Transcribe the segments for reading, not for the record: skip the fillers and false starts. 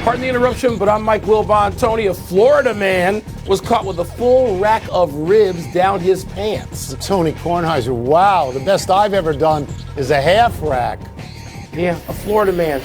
Pardon the interruption, but I'm Mike Wilbon. Tony, a Florida man was caught with a full rack of ribs down his pants. Tony Kornheiser, wow, the best I've ever done is a half rack. Yeah, a Florida man.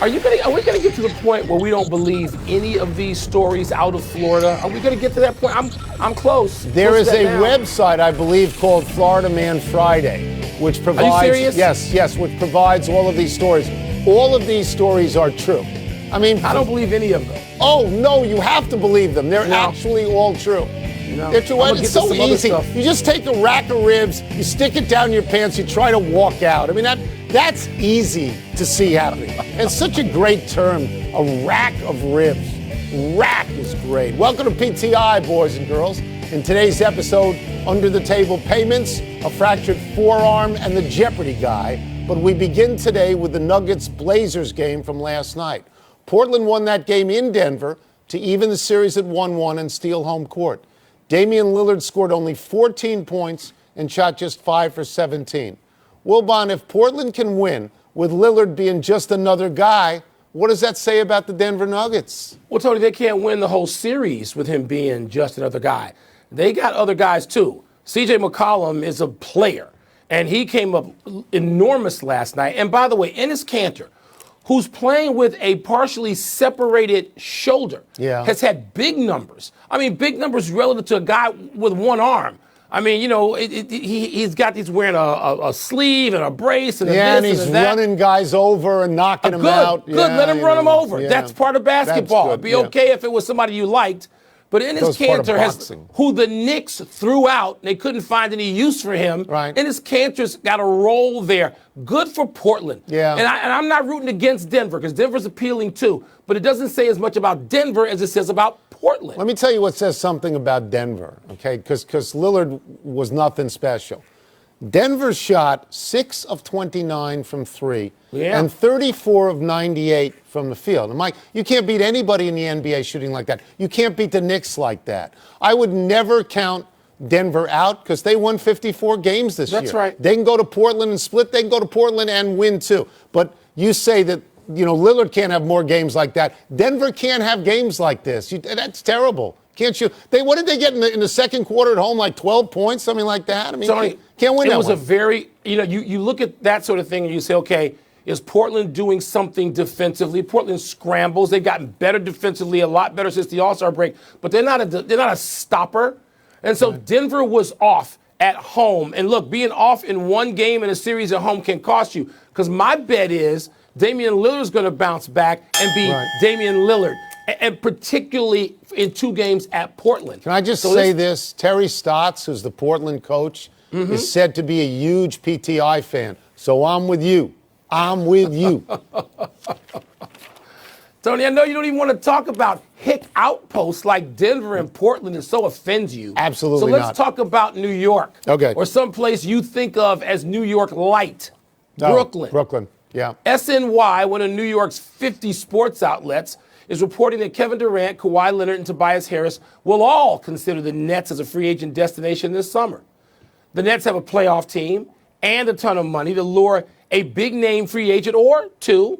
Are we going to get to the point where we don't believe any of these stories out of Florida? Are we going to get to that point? I'm close. There is a now. website, I believe, called Florida Man Friday, which provides. Are you serious? Yes, which provides all of these stories. All of these stories are true. I mean, I don't believe any of them. Oh no, you have to believe them. They're actually all true. No. They're true. It's so easy. You just take a rack of ribs, you stick it down your pants, you try to walk out. I mean, that's easy to see happening. And such a great term, a rack of ribs. Rack is great. Welcome to PTI, boys and girls. In today's episode, under the table payments, a fractured forearm, and the Jeopardy guy. But we begin today with the Nuggets-Blazers game from last night. Portland won that game in Denver to even the series at 1-1 and steal home court. Damian Lillard scored only 14 points and shot just 5 for 17. Wilbon, if Portland can win with Lillard being just another guy, what does that say about the Denver Nuggets? Well, Tony, they can't win the whole series with him being just another guy. They got other guys, too. C.J. McCollum is a player, and he came up enormous last night. And by the way, Enes Kanter, who's playing with a partially separated shoulder, has had big numbers. I mean, big numbers relative to a guy with one arm. I mean, you know, he's wearing a sleeve and a brace and and he's running guys over and knocking them out. Good, let him run them over. Yeah. That's part of basketball. It'd be okay if it was somebody you liked. But Enes Kanter who the Knicks threw out, and they couldn't find any use for him. Right. Enes Kanter's got a role there. Good for Portland. Yeah. And I'm not rooting against Denver because Denver's appealing too. But it doesn't say as much about Denver as it says about Portland. Let me tell you what says something about Denver, okay? Because Lillard was nothing special. Denver shot 6 of 29 from 3 and 34 of 98 from the field. And Mike, you can't beat anybody in the NBA shooting like that. You can't beat the Knicks like that. I would never count Denver out because they won 54 games this year. That's right. They can go to Portland and split. They can go to Portland and win too. But you say that, you know, Lillard can't have more games like that. Denver can't have games like this. That's terrible. Can't you? What did they get in the second quarter at home? Like 12 points, something like that? I mean, Tony, can't win that. It was a very, you look at that sort of thing and you say, okay, is Portland doing something defensively? Portland scrambles. They've gotten better defensively, a lot better since the All-Star break, but they're not a stopper. And so Denver was off at home. And look, being off in one game in a series at home can cost you. Because my bet is Damian Lillard's going to bounce back and be Damian Lillard. And particularly in 2 games at Portland. Can I just say this? Terry Stotts, who's the Portland coach, is said to be a huge PTI fan. So I'm with you. I'm with you. Tony, I know you don't even want to talk about hick outposts like Denver and Portland. It so offends you. Absolutely not. So let's talk about New York. Okay. Or someplace you think of as New York light. No, Brooklyn. Brooklyn, yeah. SNY, one of New York's 50 sports outlets, is reporting that Kevin Durant, Kawhi Leonard, and Tobias Harris will all consider the Nets as a free agent destination this summer. The Nets have a playoff team and a ton of money to lure a big-name free agent or 2.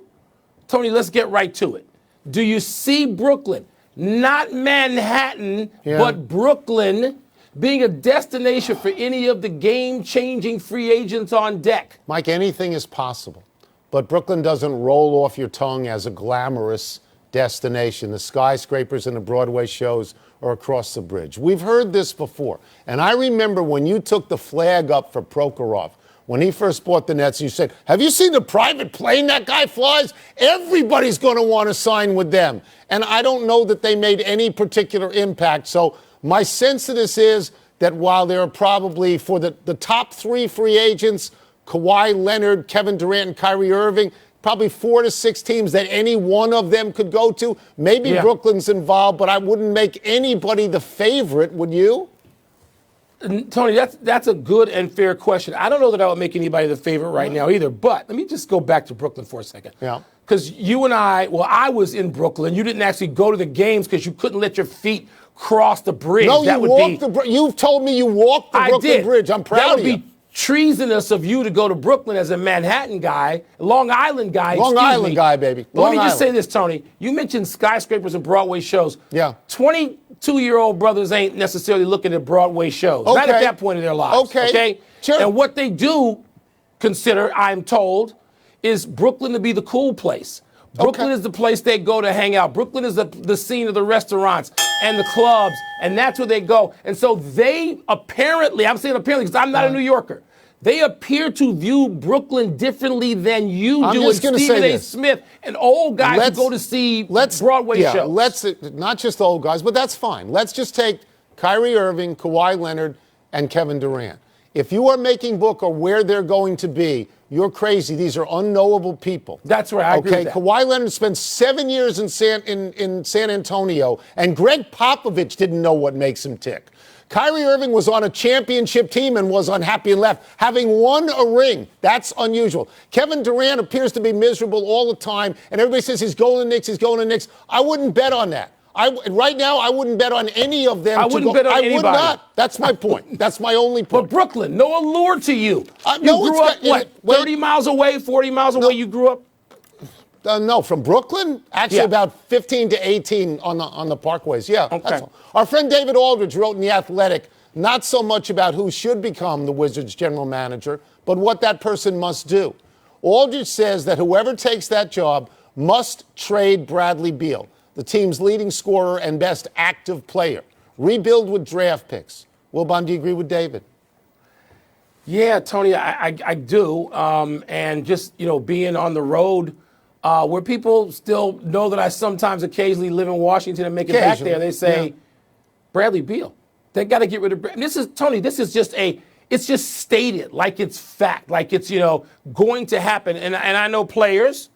Tony, let's get right to it. Do you see Brooklyn, not Manhattan, but Brooklyn, being a destination for any of the game-changing free agents on deck? Mike, anything is possible. But Brooklyn doesn't roll off your tongue as a glamorous destination. The skyscrapers and the Broadway shows are across the bridge. We've heard this before. And I remember when you took the flag up for Prokhorov, when he first bought the Nets, you said, have you seen the private plane that guy flies? Everybody's going to want to sign with them. And I don't know that they made any particular impact. So my sense of this is that while there are probably, for the top 3 free agents, Kawhi Leonard, Kevin Durant, and Kyrie Irving, probably 4 to 6 teams that any one of them could go to. Maybe Brooklyn's involved, but I wouldn't make anybody the favorite, would you? Tony, that's a good and fair question. I don't know that I would make anybody the favorite right now either, but let me just go back to Brooklyn for a second. Yeah. Because you and I was in Brooklyn. You didn't actually go to the games because you couldn't let your feet cross the bridge. No, you told me you walked the Brooklyn Bridge. I'm proud of you. That would be treasonous of you to go to Brooklyn as a Manhattan guy, Long Island guy. Long Island guy, baby. Let me just say this, Tony. You mentioned skyscrapers and Broadway shows. Yeah. 22-year-old brothers ain't necessarily looking at Broadway shows. Okay. Not at that point in their lives. Okay. Sure. And what they do consider, I'm told, is Brooklyn to be the cool place. Brooklyn is the place they go to hang out. Brooklyn is the scene of the restaurants and the clubs, and that's where they go. And so they apparently, I'm saying apparently because I'm not a New Yorker, they appear to view Brooklyn differently than you do. And Stephen A. Smith and old guys who go to see Broadway shows. Let's not just the old guys, but that's fine. Let's just take Kyrie Irving, Kawhi Leonard, and Kevin Durant. If you are making book or where they're going to be, you're crazy. These are unknowable people. That's right. I agree with that. Kawhi Leonard spent 7 years in San Antonio, and Greg Popovich didn't know what makes him tick. Kyrie Irving was on a championship team and was unhappy and left, having won a ring. That's unusual. Kevin Durant appears to be miserable all the time, and everybody says he's going to Knicks, he's going to Knicks. I wouldn't bet on that. Right now, I wouldn't bet on any of them. I wouldn't bet on anybody. I would not. That's my point. That's my only point. But Brooklyn, no allure to you. You grew up, 30 miles away, 40 miles away you grew up? No, from Brooklyn? Actually, about 15 to 18 on the parkways. Yeah, okay. That's all. Our friend David Aldridge wrote in The Athletic not so much about who should become the Wizards' general manager, but what that person must do. Aldridge says that whoever takes that job must trade Bradley Beal, the team's leading scorer and best active player. Rebuild with draft picks. Wilbon, do you agree with David? Yeah, Tony, I do. And just, being on the road where people still know that I sometimes occasionally live in Washington and make it back there, they say, Bradley Beal. They got to get rid of Bradley. This is just it's just stated like it's fact, like it's, going to happen. And I know players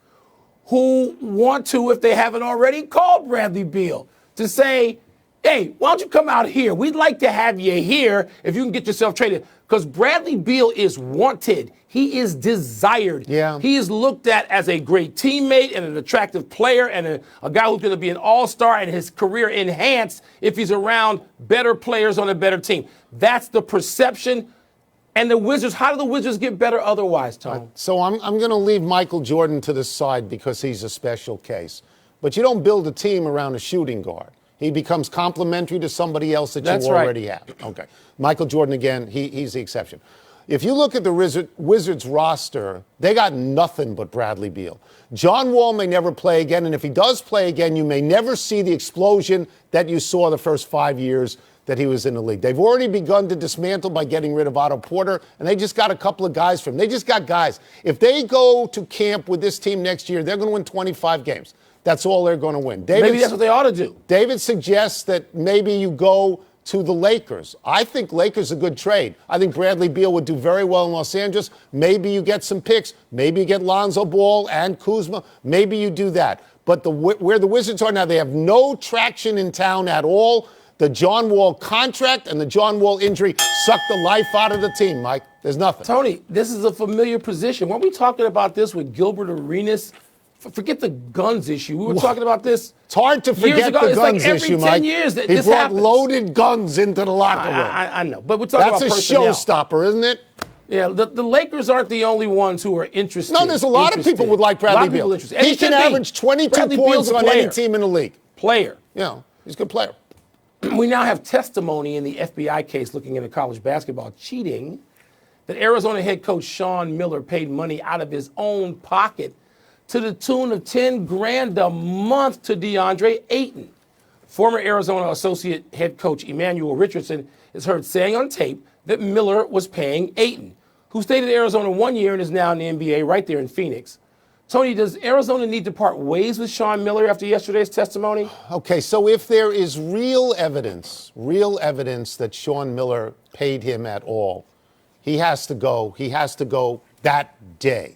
who want to, if they haven't already, called Bradley Beal to say, hey, why don't you come out here? We'd like to have you here if you can get yourself traded. Because Bradley Beal is wanted. He is desired. Yeah. He is looked at as a great teammate and an attractive player and a guy who's going to be an all-star and his career enhanced if he's around better players on a better team. That's the perception. And the Wizards, how do the Wizards get better otherwise, Tom? So I'm going to leave Michael Jordan to the side because he's a special case. But you don't build a team around a shooting guard. He becomes complementary to somebody else that you already have. Okay. Michael Jordan, again, he's the exception. If you look at the Wizards roster, they got nothing but Bradley Beal. John Wall may never play again, and if he does play again, you may never see the explosion that you saw the first 5 years that he was in the league. They've already begun to dismantle by getting rid of Otto Porter, and they just got a couple of guys from him. They just got guys. If they go to camp with this team next year, they're going to win 25 games. That's all they're going to win. Maybe that's what they ought to do. David suggests that maybe you go to the Lakers. I think Lakers a good trade. I think Bradley Beal would do very well in Los Angeles. Maybe you get some picks. Maybe you get Lonzo Ball and Kuzma. Maybe you do that. But where the Wizards are now, they have no traction in town at all. The John Wall contract and the John Wall injury sucked the life out of the team, Mike. There's nothing. Tony, this is a familiar position. Weren't we talking about this with Gilbert Arenas? Forget the guns issue. We were talking about this. It's hard to forget the guns issue, Mike. Every 10 years that he this brought happens. Loaded guns into the locker room. I know, but we're talking about personnel. That's a showstopper, isn't it? Yeah, the Lakers aren't the only ones who are interested. No, there's a lot of people would like Bradley Beal. He can average 22 points on any team in the league. Player. Yeah, he's a good player. We now have testimony in the FBI case looking into college basketball cheating that Arizona head coach Sean Miller paid money out of his own pocket to the tune of $10 grand a month to DeAndre Ayton. Former Arizona associate head coach Emmanuel Richardson is heard saying on tape that Miller was paying Ayton, who stayed at Arizona 1 year and is now in the NBA right there in Phoenix. Tony, does Arizona need to part ways with Sean Miller after yesterday's testimony? Okay, so if there is real evidence that Sean Miller paid him at all, he has to go. He has to go that day.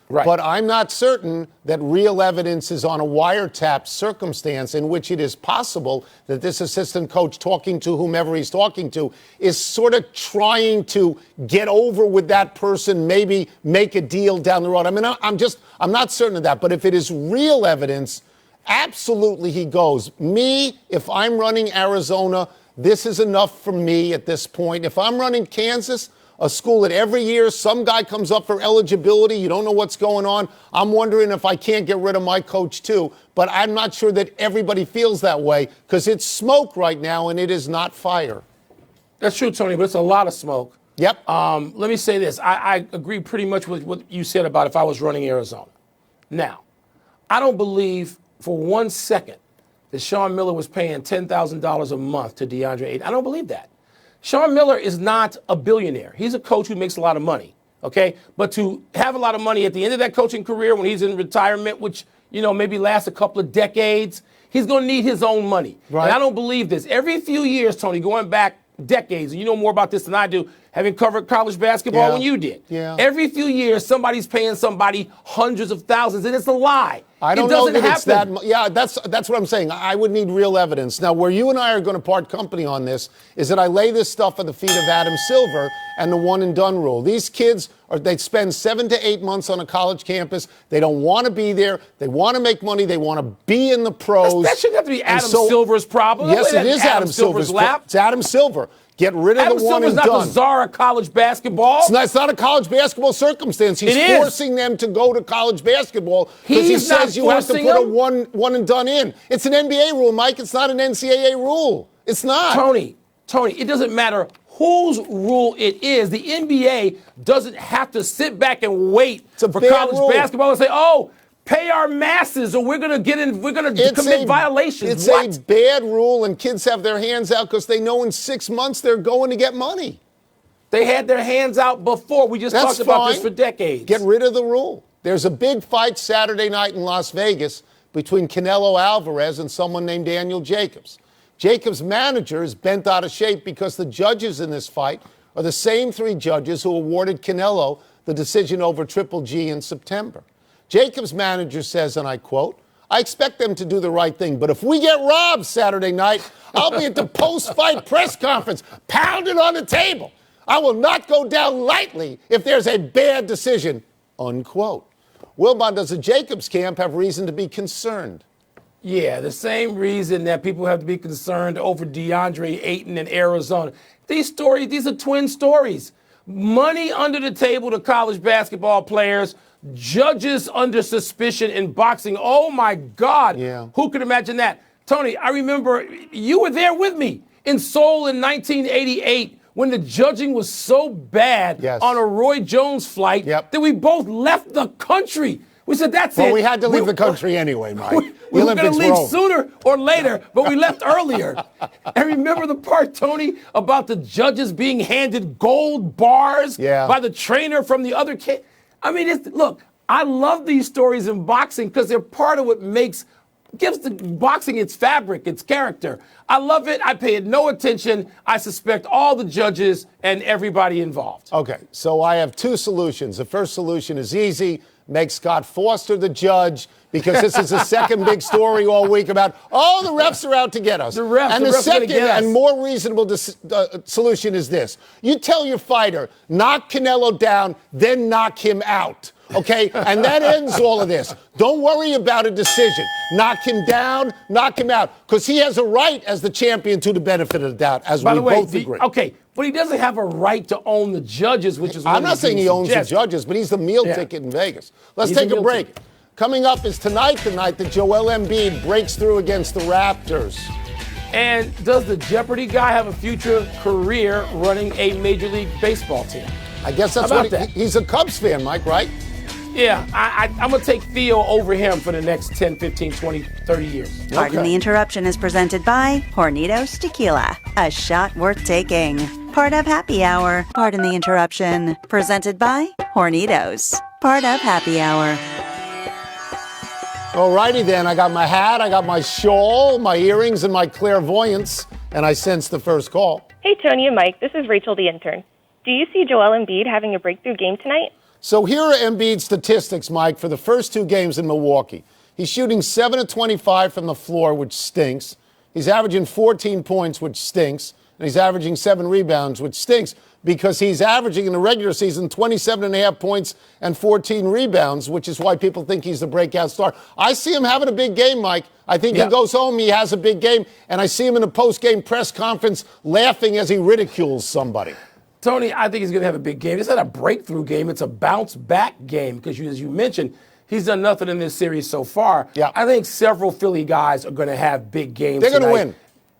Right. But I'm not certain that real evidence is on a wiretap circumstance in which it is possible that this assistant coach talking to whomever he's talking to is sort of trying to get over with that person, maybe make a deal down the road. I mean, I'm not certain of that. But if it is real evidence, absolutely he goes. Me, if I'm running Arizona, this is enough for me at this point. If I'm running Kansas, a school that every year some guy comes up for eligibility. You don't know what's going on. I'm wondering if I can't get rid of my coach too. But I'm not sure that everybody feels that way because it's smoke right now and it is not fire. That's true, Tony, but it's a lot of smoke. Yep. Let me say this. I agree pretty much with what you said about if I was running Arizona. Now, I don't believe for 1 second that Sean Miller was paying $10,000 a month to DeAndre Ayton. I don't believe that. Sean Miller is not a billionaire. He's a coach who makes a lot of money, okay? But to have a lot of money at the end of that coaching career when he's in retirement, which, maybe lasts a couple of decades, he's going to need his own money. Right. And I don't believe this. Every few years, Tony, going back decades, and you know more about this than I do, having covered college basketball when you did. Yeah. Every few years, somebody's paying somebody hundreds of thousands, and it's a lie. I don't know that it's that. Yeah, that's what I'm saying. I would need real evidence. Now, where you and I are going to part company on this is that I lay this stuff at the feet of Adam Silver and the one and done rule. These kids they spend 7 to 8 months on a college campus. They don't want to be there. They want to make money. They want to be in the pros. That shouldn't have to be Adam Silver's problem. Yes, it is Adam Silver's lap. It's Adam Silver. Get rid of the one and done. Silver's not the czar of college basketball. It's not a college basketball circumstance. He's forcing them to go to college basketball because he says you have to put a one and done in. It's an NBA rule, Mike. It's not an NCAA rule. It's not. Tony, it doesn't matter whose rule it is. The NBA doesn't have to sit back and wait for college basketball and say, pay our masses or we're going to commit violations. It's a bad rule, and kids have their hands out because they know in 6 months they're going to get money. They had their hands out before. We just talked about this for decades. Get rid of the rule. There's a big fight Saturday night in Las Vegas between Canelo Alvarez and someone named Daniel Jacobs. Jacobs' manager is bent out of shape because the judges in this fight are the same 3 judges who awarded Canelo the decision over Triple G in September. Jacobs' manager says, and I quote, "I expect them to do the right thing, but if we get robbed Saturday night, I'll be at the post-fight press conference, pounding on the table. I will not go down lightly if there's a bad decision," unquote. Wilbon, does the Jacobs camp have reason to be concerned? Yeah, the same reason that people have to be concerned over DeAndre Ayton in Arizona. These are twin stories. Money under the table to college basketball players, judges under suspicion in boxing. Oh, my God. Yeah. Who could imagine that? Tony, I remember you were there with me in Seoul in 1988 when the judging was so bad on a Roy Jones flight that we both left the country. We said, that's it. Well, we had to leave the country anyway, Mike. We were going to leave sooner or later, but we left earlier. And remember the part, Tony, about the judges being handed gold bars by the trainer from the other kid? I mean, look, I love these stories in boxing because they're part of what gives the boxing its fabric, its character. I love it. I pay it no attention. I suspect all the judges and everybody involved. Okay, so I have 2 solutions. The first solution is easy. Make Scott Foster the judge, because this is the second big story all week about, the refs are out to get us. The refs and the second and more reasonable solution is this. You tell your fighter, knock Canelo down, then knock him out. Okay? And that ends all of this. Don't worry about a decision. Knock him down, knock him out. Because he has a right as the champion to the benefit of the doubt, as we both agree. Okay, but he doesn't have a right to own the judges, which is what I'm not saying he owns the judges, but he's the meal ticket in Vegas. Let's take a break. Coming up is tonight, the night that Joel Embiid breaks through against the Raptors. And does the Jeopardy guy have a future career running a Major League Baseball team? I guess that's what he's a Cubs fan, Mike, right? Yeah, I'm going to take Theo over him for the next 10, 15, 20, 30 years. Pardon the Interruption is presented by Hornitos Tequila, a shot worth taking. Part of Happy Hour. Pardon the Interruption. Presented by Hornitos. Part of Happy Hour. All righty then. I got my hat, I got my shawl, my earrings, and my clairvoyance, and I sense the first call. Hey, Tony and Mike. This is Rachel, the intern. Do you see Joel Embiid having a breakthrough game tonight? So here are Embiid's statistics, Mike, for the first 2 games in Milwaukee. He's shooting 7 of 25 from the floor, which stinks. He's averaging 14 points, which stinks. And he's averaging 7 rebounds, which stinks because he's averaging in the regular season 27.5 points and 14 rebounds, which is why people think he's the breakout star. I see him having a big game, Mike. I think he goes home, he has a big game, and I see him in a post-game press conference laughing as he ridicules somebody. Tony, I think he's going to have a big game. It's not a breakthrough game. It's a bounce-back game because, as you mentioned, he's done nothing in this series so far. Yeah. I think several Philly guys are going to have big games They're going to win.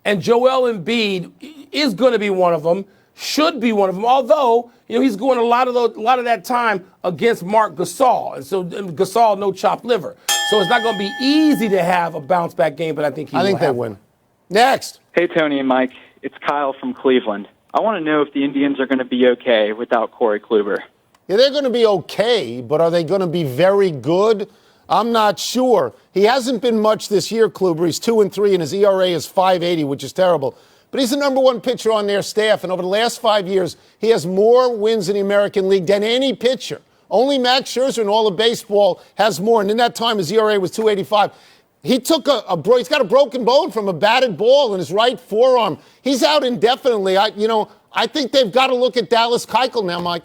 And Joel Embiid is going to be one of them, should be one of them, although he's going a lot of that time against Marc Gasol. And so Gasol, no chopped liver. So it's not going to be easy to have a bounce-back game, but I think they win. Next. Hey, Tony and Mike. It's Kyle from Cleveland. I want to know if the Indians are going to be okay without Corey Kluber. Yeah, they're going to be okay, but are they going to be very good? I'm not sure. He hasn't been much this year, Kluber. He's 2-3, and his ERA is 5.80, which is terrible. But he's the number one pitcher on their staff, and over the last 5 years, he has more wins in the American League than any pitcher. Only Max Scherzer in all of baseball has more, and in that time, his ERA was 2.85. He took he's got a broken bone from a batted ball in his right forearm. He's out indefinitely. I think they've got to look at Dallas Keuchel now, Mike.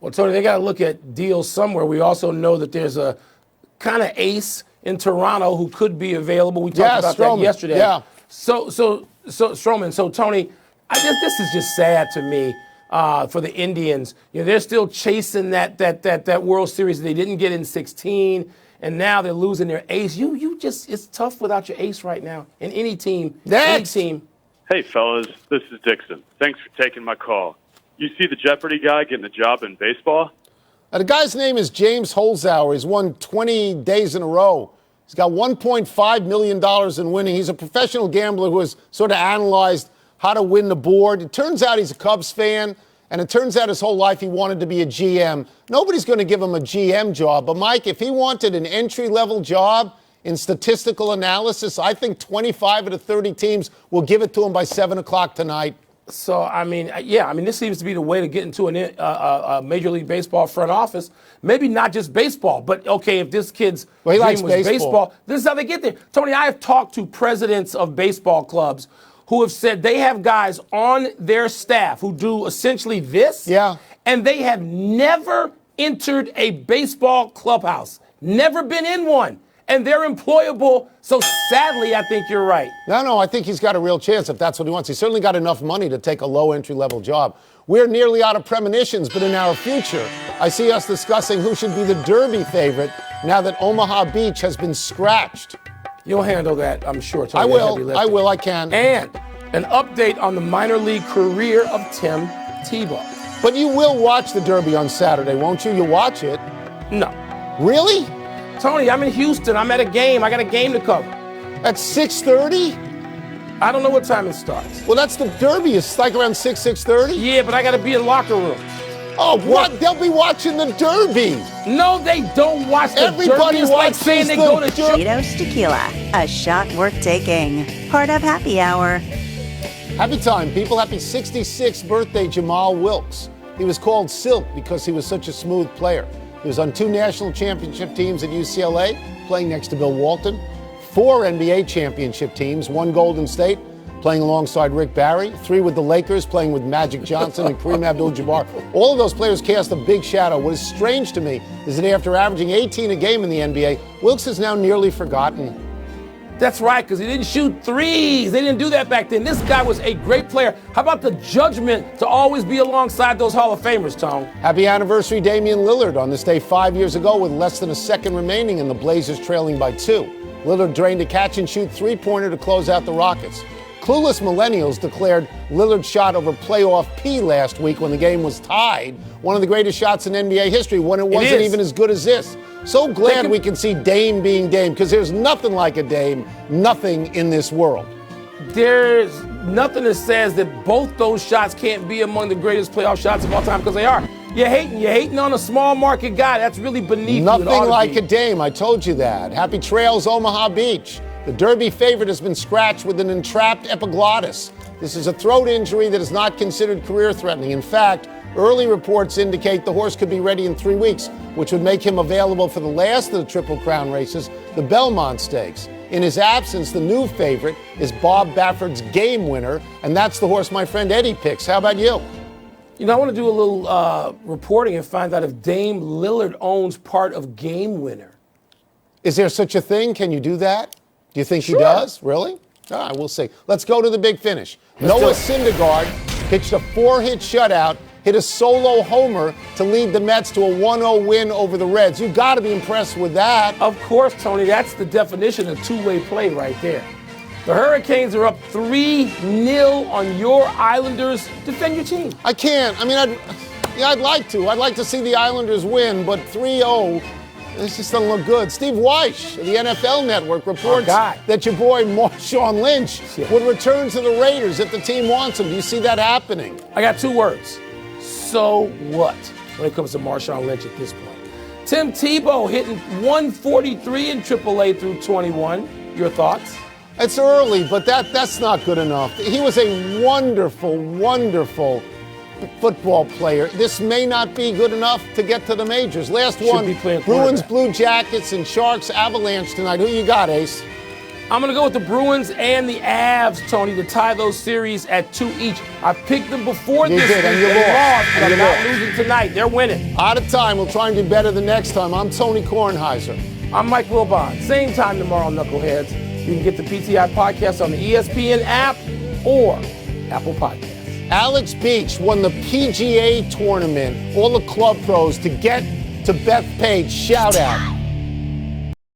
Well, Tony, they got to look at deals somewhere. We also know that there's a kind of ace in Toronto who could be available. We talked about Stroman. that yesterday. Yeah. So Stroman. So Tony, this is just sad to me for the Indians. They're still chasing that World Series they didn't get in 16. And now they're losing their ace. It's tough without your ace right now in any team. Next. Any team. Hey, fellas, this is Dixon. Thanks for taking my call. You see the Jeopardy guy getting a job in baseball? The guy's name is James Holzhauer. He's won 20 days in a row. He's got $1.5 million in winning. He's a professional gambler who has sort of analyzed how to win the board. It turns out he's a Cubs fan. And it turns out his whole life he wanted to be a GM. Nobody's going to give him a GM job. But, Mike, if he wanted an entry-level job in statistical analysis, I think 25 of the 30 teams will give it to him by 7 o'clock tonight. So, this seems to be the way to get into a Major League Baseball front office. Maybe not just baseball, but, okay, if this kid's dream likes was baseball, this is how they get there. Tony, I have talked to presidents of baseball clubs who have said they have guys on their staff who do essentially this. Yeah. And they have never entered a baseball clubhouse, never been in one. And they're employable. So sadly, I think you're right. No, I think he's got a real chance if that's what he wants. He's certainly got enough money to take a low entry-level job. We're nearly out of premonitions, but in our future, I see us discussing who should be the Derby favorite now that Omaha Beach has been scratched. You'll handle that, I'm sure. I will. I can. And an update on the minor league career of Tim Tebow. But you will watch the Derby on Saturday, won't you? You'll watch it. No. Really? Tony, I'm in Houston. I'm at a game. I got a game to cover. At 6:30? I don't know what time it starts. Well, that's the Derby. It's like around 6:30? Yeah, but I got to be in locker room. Oh, what? They'll be watching the Derby. No, they don't watch the Everybody Derby. It's like saying they go to church. Hornitos Tequila, a shot worth taking. Part of Happy Hour. Happy time, people. Happy 66th birthday, Jamal Wilkes. He was called Silk because he was such a smooth player. He was on 2 national championship teams at UCLA, playing next to Bill Walton. 4 NBA championship teams, 1 Golden State, playing alongside Rick Barry. 3 with the Lakers, playing with Magic Johnson and Kareem Abdul-Jabbar. All of those players cast a big shadow. What is strange to me is that after averaging 18 a game in the NBA, Wilkes is now nearly forgotten. That's right, because he didn't shoot threes. They didn't do that back then. This guy was a great player. How about the judgment to always be alongside those Hall of Famers, Tone? Happy anniversary, Damian Lillard, on this day 5 years ago with less than a second remaining and the Blazers trailing by 2. Lillard drained a catch-and-shoot three-pointer to close out the Rockets. Clueless millennials declared Lillard's shot over playoff P last week when the game was tied one of the greatest shots in NBA history when it wasn't even as good as this. So glad we can see Dame being Dame, because there's nothing like a Dame, nothing in this world. There's nothing that says that both those shots can't be among the greatest playoff shots of all time, because they are. You're hating on a small market guy. That's really beneath you. Nothing like a Dame. I told you that. Happy trails, Omaha Beach. The Derby favorite has been scratched with an entrapped epiglottis. This is a throat injury that is not considered career-threatening. In fact, early reports indicate the horse could be ready in 3 weeks, which would make him available for the last of the Triple Crown races, the Belmont Stakes. In his absence, the new favorite is Bob Baffert's Game Winner, and that's the horse my friend Eddie picks. How about you? You know, I want to do a little reporting and find out if Dame Lillard owns part of Game Winner. Is there such a thing? Can you do that? Do you think Sure. he does? Really? All right, we'll see. Let's go to the big finish. Noah Syndergaard pitched a 4-hit shutout, hit a solo homer to lead the Mets to a 1-0 win over the Reds. You've got to be impressed with that. Of course, Tony, that's the definition of two-way play right there. The Hurricanes are up 3-0 on your Islanders. Defend your team. I can't. I mean, I'd like to. I'd like to see the Islanders win, but 3-0, this just doesn't look good. Steve Weish of the NFL Network reports that your boy Marshawn Lynch would return to the Raiders if the team wants him. Do you see that happening? I got 2 words. So what when it comes to Marshawn Lynch at this point? Tim Tebow hitting 143 in AAA through 21. Your thoughts? It's early, but that's not good enough. He was a wonderful, wonderful football player. This may not be good enough to get to the majors. Last one, Bruins, Blue Jackets, and Sharks, Avalanche tonight. Who you got, Ace? I'm going to go with the Bruins and the Avs, Tony, to tie those series at 2 each. I picked them before this week. And you lost. But I'm not losing tonight. They're winning. Out of time. We'll try and do better the next time. I'm Tony Kornheiser. I'm Mike Wilbon. Same time tomorrow, Knuckleheads. You can get the PTI podcast on the ESPN app or Apple Podcasts. Alex Beach won the PGA tournament. All the club pros to get to Beth Page. Shout out.